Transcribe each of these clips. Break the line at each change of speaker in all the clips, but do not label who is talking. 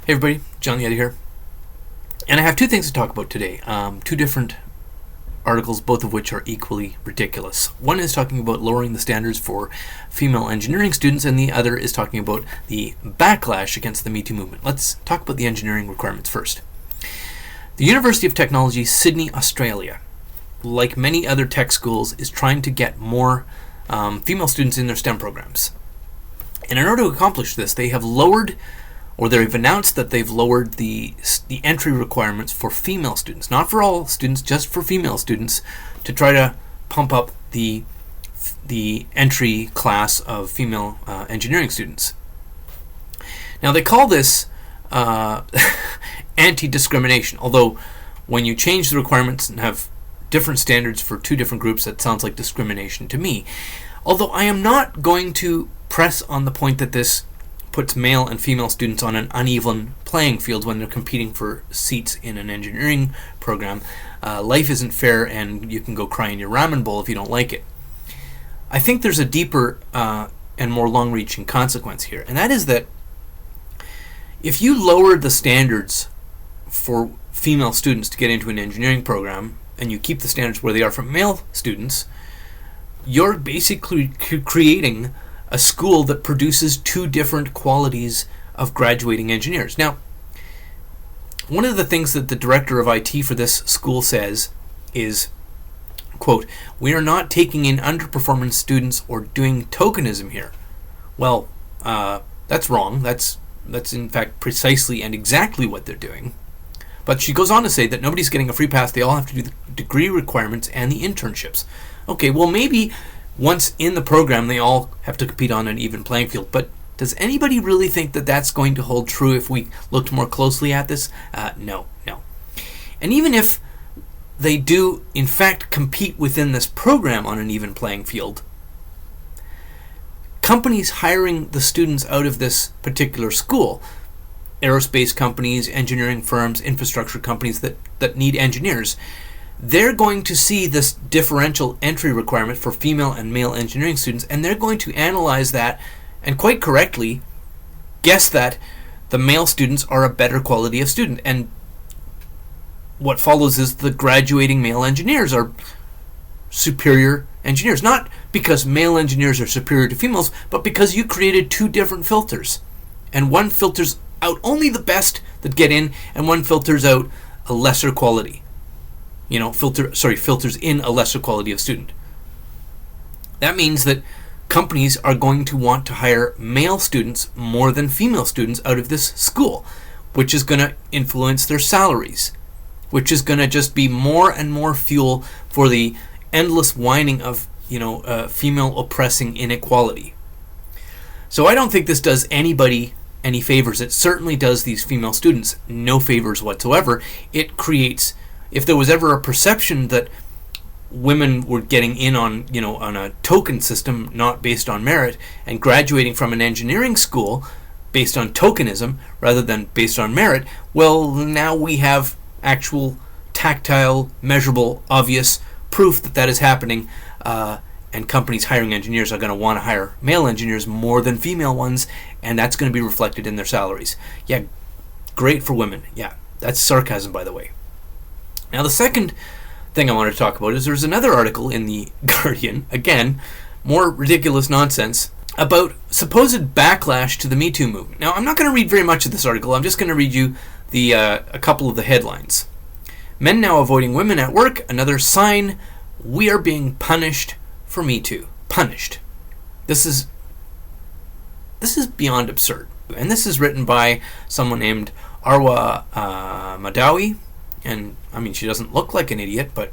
Hey everybody, John the Editor here. And I have two things to talk about today. Two different articles, both of which are equally ridiculous. One is talking about lowering the standards for female engineering students, and the other is talking about the backlash against the Metoo movement. Let's talk about the engineering requirements first. The University of Technology, Sydney, Australia, like many other tech schools, is trying to get more female students in their STEM programs. And in order to accomplish this, they have lowered, or they've announced that they've lowered the entry requirements for female students, not for all students, just for female students, to try to pump up the entry class of female engineering students. Now they call this anti-discrimination, although when you change the requirements and have different standards for two different groups, that sounds like discrimination to me. Although I am not going to press on the point that this puts male and female students on an uneven playing field when they're competing for seats in an engineering program. Life isn't fair, and you can go cry in your ramen bowl if you don't like it. I think there's a deeper and more long-reaching consequence here, and that is that if you lower the standards for female students to get into an engineering program, and you keep the standards where they are for male students, you're basically creating a school that produces two different qualities of graduating engineers. Now, one of the things that the director of IT for this school says is, quote, "We are not taking in underperforming students or doing tokenism here." Well, that's wrong. That's in fact precisely and exactly what they're doing. But she goes on to say that nobody's getting a free pass. They all have to do the degree requirements and the internships. Okay, well maybe once in the program they all have to compete on an even playing field. But does anybody really think that that's going to hold true if we looked more closely at this? No. And even if they do in fact compete within this program on an even playing field, companies hiring the students out of this particular school, aerospace companies, engineering firms, infrastructure companies that need engineers, they're going to see this differential entry requirement for female and male engineering students, and they're going to analyze that and quite correctly guess that the male students are a better quality of student. And what follows is the graduating male engineers are superior engineers, not because male engineers are superior to females, but because you created two different filters, and one filters out only the best that get in, and one filters out a lesser quality. Filters in a lesser quality of student. That means that companies are going to want to hire male students more than female students out of this school, which is going to influence their salaries, which is going to just be more and more fuel for the endless whining of female oppressing inequality. So I don't think this does anybody any favors. It certainly does these female students no favors whatsoever. It creates, if there was ever a perception that women were getting in on a token system not based on merit, and graduating from an engineering school based on tokenism rather than based on merit, well, now we have actual tactile, measurable, obvious proof that that is happening, and companies hiring engineers are going to want to hire male engineers more than female ones, and that's going to be reflected in their salaries. Yeah, great for women. Yeah, that's sarcasm, by the way. Now, the second thing I want to talk about is there's another article in the Guardian, again, more ridiculous nonsense, about supposed backlash to the Metoo movement. Now, I'm not going to read very much of this article. I'm just going to read you a couple of the headlines. Men now avoiding women at work, another sign we are being punished for Metoo. Punished. This is beyond absurd. And this is written by someone named Arwa Madawi. And, I mean, she doesn't look like an idiot, but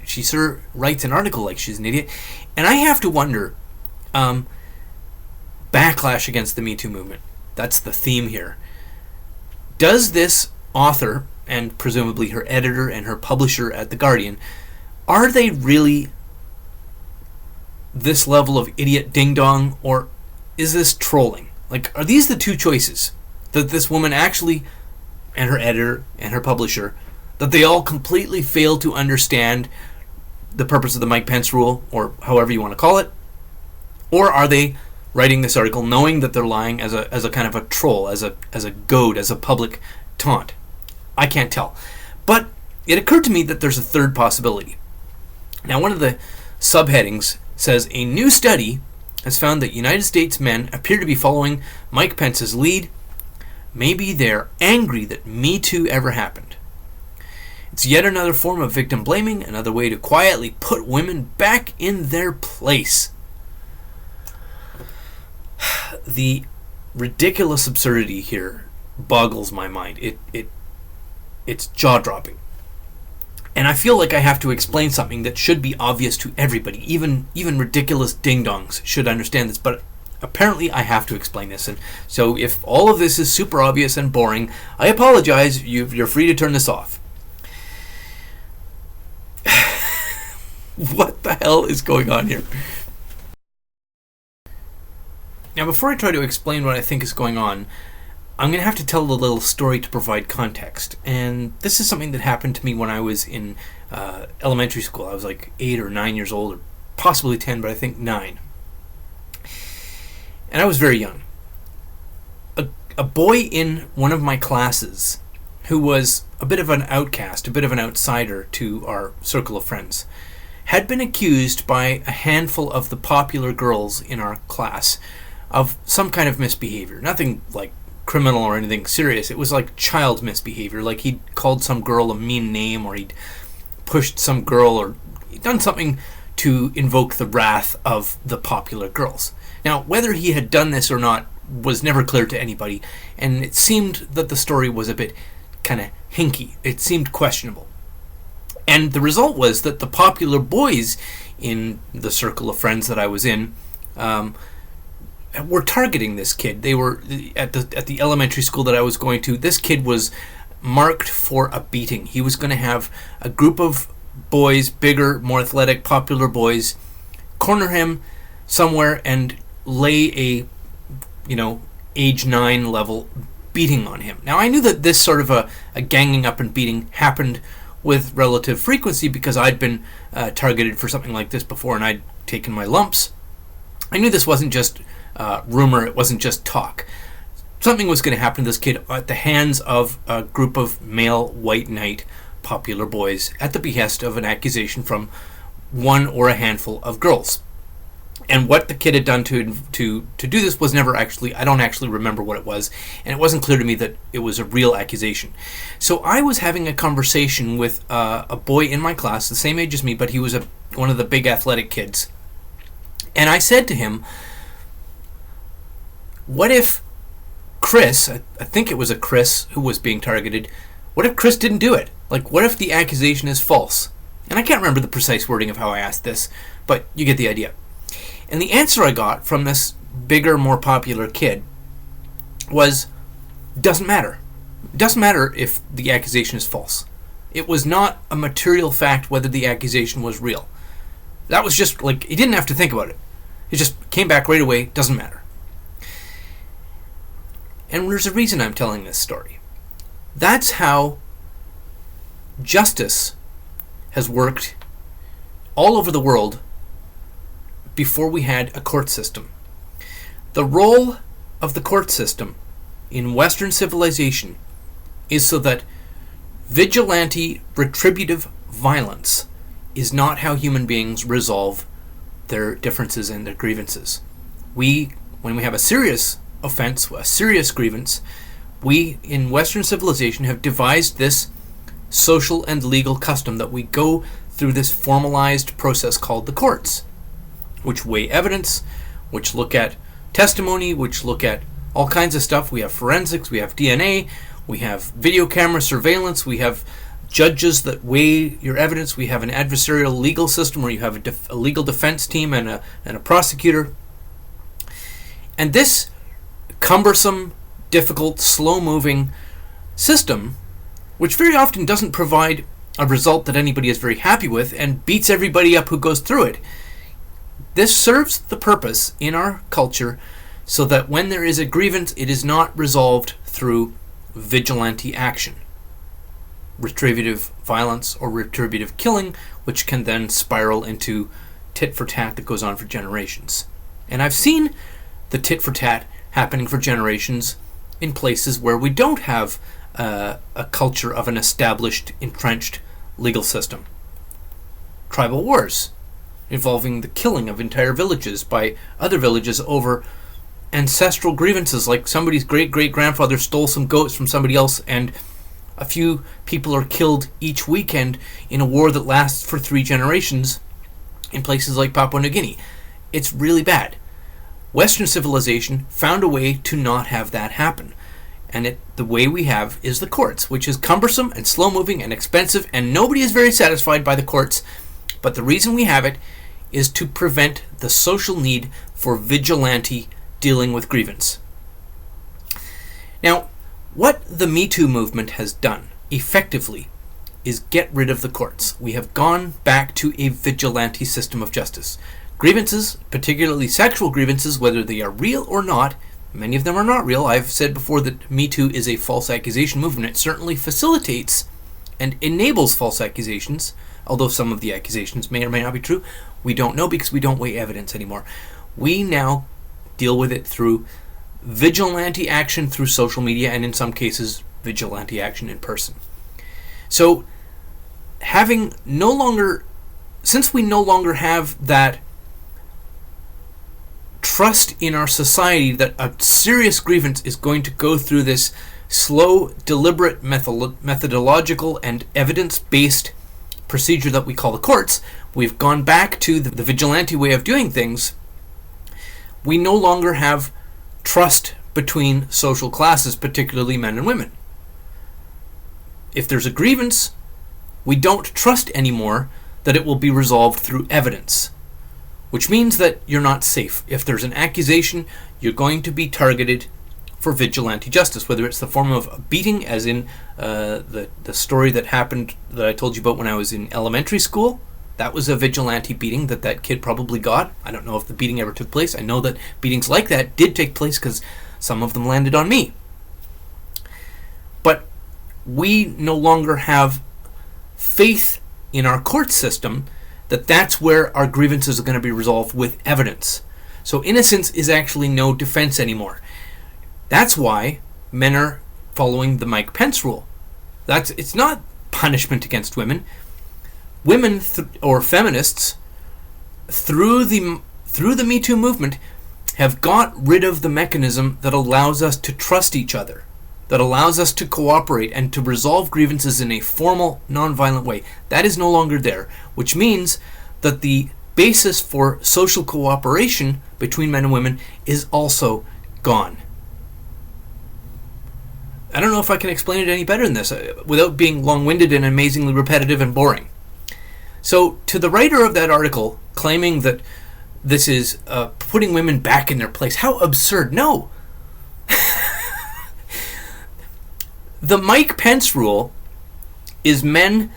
she sort of writes an article like she's an idiot. And I have to wonder, backlash against the Metoo movement. That's the theme here. Does this author, and presumably her editor and her publisher at The Guardian, are they really this level of idiot ding-dong, or is this trolling? Like, are these the two choices? That this woman actually, and her editor and her publisher, that they all completely fail to understand the purpose of the Mike Pence rule, or however you want to call it? Or are they writing this article knowing that they're lying as a kind of a troll, as a goad, as a public taunt. I can't tell. But it occurred to me that there's a third possibility. Now, one of the subheadings says, a new study has found that United States men appear to be following Mike Pence's lead. Maybe they're angry that Metoo ever happened. It's yet another form of victim blaming, another way to quietly put women back in their place. The ridiculous absurdity here boggles my mind. It's jaw-dropping. And I feel like I have to explain something that should be obvious to everybody. Even ridiculous ding-dongs should understand this, but apparently I have to explain this. And so if all of this is super obvious and boring, I apologize. You're free to turn this off. What the hell is going on here? Now, before I try to explain what I think is going on, I'm going to have to tell a little story to provide context. And this is something that happened to me when I was in elementary school. I was like 8 or 9 years old, or possibly 10, but I think 9. And I was very young. A boy in one of my classes, who was a bit of an outcast, a bit of an outsider to our circle of friends, had been accused by a handful of the popular girls in our class of some kind of misbehavior. Nothing like criminal or anything serious. It was like child misbehavior. Like he'd called some girl a mean name, or he'd pushed some girl, or he'd done something to invoke the wrath of the popular girls. Now, whether he had done this or not was never clear to anybody, and it seemed that the story was a bit kind of hinky. It seemed questionable. And the result was that the popular boys in the circle of friends that I was in were targeting this kid. They were at the elementary school that I was going to. This kid was marked for a beating. He was going to have a group of boys, bigger, more athletic, popular boys, corner him somewhere and lay a, age 9 level beating on him. Now, I knew that this sort of a ganging up and beating happened with relative frequency because I'd been targeted for something like this before, and I'd taken my lumps. I knew this wasn't just rumor, it wasn't just talk. Something was going to happen to this kid at the hands of a group of male white knight popular boys at the behest of an accusation from one or a handful of girls. And what the kid had done to do this was never actually, I don't actually remember what it was, and it wasn't clear to me that it was a real accusation. So I was having a conversation with a boy in my class, the same age as me, but he was one of the big athletic kids. And I said to him, what if Chris, I think it was a Chris who was being targeted, what if Chris didn't do it? Like, what if the accusation is false? And I can't remember the precise wording of how I asked this, but you get the idea. And the answer I got from this bigger, more popular kid was, doesn't matter. It doesn't matter if the accusation is false. It was not a material fact whether the accusation was real. That was just like, he didn't have to think about it. It just came back right away, doesn't matter. And there's a reason I'm telling this story. That's how justice has worked all over the world before we had a court system. The role of the court system in Western civilization is so that vigilante retributive violence is not how human beings resolve their differences and their grievances. When we have a serious offense, a serious grievance, we in Western civilization have devised this social and legal custom that we go through this formalized process called the courts, which weigh evidence, which look at testimony, which look at all kinds of stuff. We have forensics, we have DNA, we have video camera surveillance, we have judges that weigh your evidence, we have an adversarial legal system where you have a legal defense team and a prosecutor. And this cumbersome, difficult, slow-moving system, which very often doesn't provide a result that anybody is very happy with and beats everybody up who goes through it, this serves the purpose in our culture so that when there is a grievance, it is not resolved through vigilante action, retributive violence, or retributive killing, which can then spiral into tit for tat that goes on for generations. And I've seen the tit for tat happening for generations in places where we don't have a culture of an established, entrenched legal system. Tribal wars involving the killing of entire villages by other villages over ancestral grievances, like somebody's great-great-grandfather stole some goats from somebody else, and a few people are killed each weekend in a war that lasts for 3 generations in places like Papua New Guinea. It's really bad. Western civilization found a way to not have that happen. And the way we have is the courts, which is cumbersome and slow-moving and expensive, and nobody is very satisfied by the courts. But the reason we have it is to prevent the social need for vigilante dealing with grievance. Now, what the Metoo movement has done, effectively, is get rid of the courts. We have gone back to a vigilante system of justice. Grievances, particularly sexual grievances, whether they are real or not, many of them are not real. I've said before that Metoo is a false accusation movement. It certainly facilitates and enables false accusations, although some of the accusations may or may not be true. We don't know because we don't weigh evidence anymore. We now deal with it through vigilante action through social media, and in some cases, vigilante action in person. So, since we no longer have that trust in our society that a serious grievance is going to go through this slow, deliberate, methodological, and evidence-based procedure that we call the courts, we've gone back to the vigilante way of doing things. We no longer have trust between social classes, particularly men and women. If there's a grievance, we don't trust anymore that it will be resolved through evidence, which means that you're not safe. If there's an accusation, you're going to be targeted for vigilante justice, whether it's the form of a beating, as in the story that happened that I told you about when I was in elementary school. That was a vigilante beating that kid probably got. I don't know if the beating ever took place. I know that beatings like that did take place because some of them landed on me. But we no longer have faith in our court system that that's where our grievances are going to be resolved with evidence. So innocence is actually no defense anymore. That's why men are following the Mike Pence rule. It's not punishment against women. Women or feminists through the Metoo movement have got rid of the mechanism that allows us to trust each other, that allows us to cooperate and to resolve grievances in a formal, nonviolent way. That is no longer there, which means that the basis for social cooperation between men and women is also gone. I don't know if I can explain it any better than this without being long-winded and amazingly repetitive and boring. So, to the writer of that article claiming that this is putting women back in their place, how absurd. No! The Mike Pence rule is men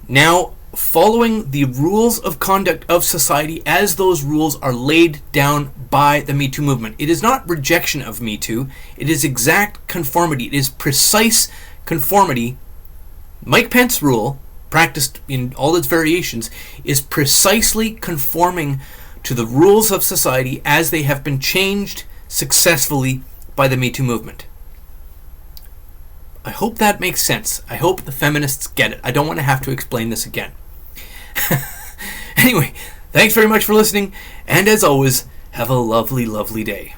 now following the rules of conduct of society as those rules are laid down by the Me Too movement. It is not rejection of Me Too. It is exact conformity. It is precise conformity. Mike Pence rule, practiced in all its variations, is precisely conforming to the rules of society as they have been changed successfully by the Me Too movement. I hope that makes sense. I hope the feminists get it. I don't want to have to explain this again. Anyway, thanks very much for listening, and as always, have a lovely, lovely day.